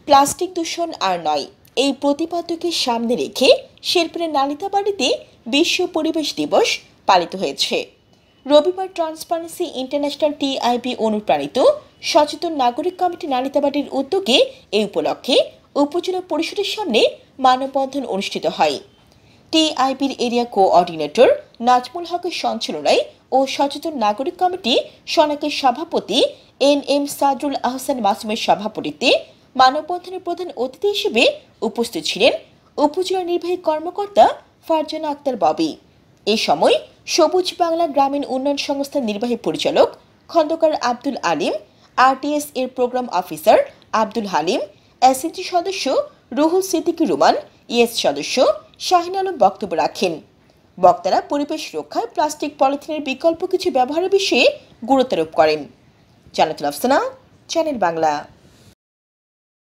Plastic দূষণ আর নয়, এই প্রতিপাদ্যকে সামনে রেখে শেরপুরের নালিতাবাড়িতে বিশ্ব পরিবেশ দিবস পালিত হয়েছে। রবিবার ট্রান্সপারেন্সি ইন্টারন্যাশনাল টিআইবি অনুপ্রাণিত সচেতন নাগরিক কমিটি নালিতাবাড়ির উদ্যোগে এই উপলক্ষে উপজেলা পরিষদের সামনে মানববন্ধন অনুষ্ঠিত হয়। টিআইবির এরিয়া কোঅর্ডিনেটর নাজমুল হকের সঞ্চালনায় ও সচেতন নাগরিক কমিটি সনাকের সভাপতি এনএম সাদরুল আহসান মাসুমের সভাপতিত্বে মানববন্ধনের প্রধান অতিথি হিসেবে উপস্থিত ছিলেন উপজেলা নির্বাহী কর্মকর্তা ফারজানা আক্তার ববি। এ সময় সবুজ বাংলা গ্রামীণ উন্নয়ন সংস্থার নির্বাহী পরিচালক খন্দকার আব্দুল আলিম, আরটিএস এর programme officer Abdul Halim, SNG সদস্য রুহুল সিদ্দিকী রুমান, ইএস সদস্য শাহিন আলম বক্তব্য রাখেন। বক্তারা পরিবেশ রক্ষায় প্লাস্টিক পলিথিনের বিকল্প কিছু ব্যবহারের বিষয়ে গুরুত্বারোপ করেন। জান্নাতুল আফসানা, চ্যানেল বাংলা।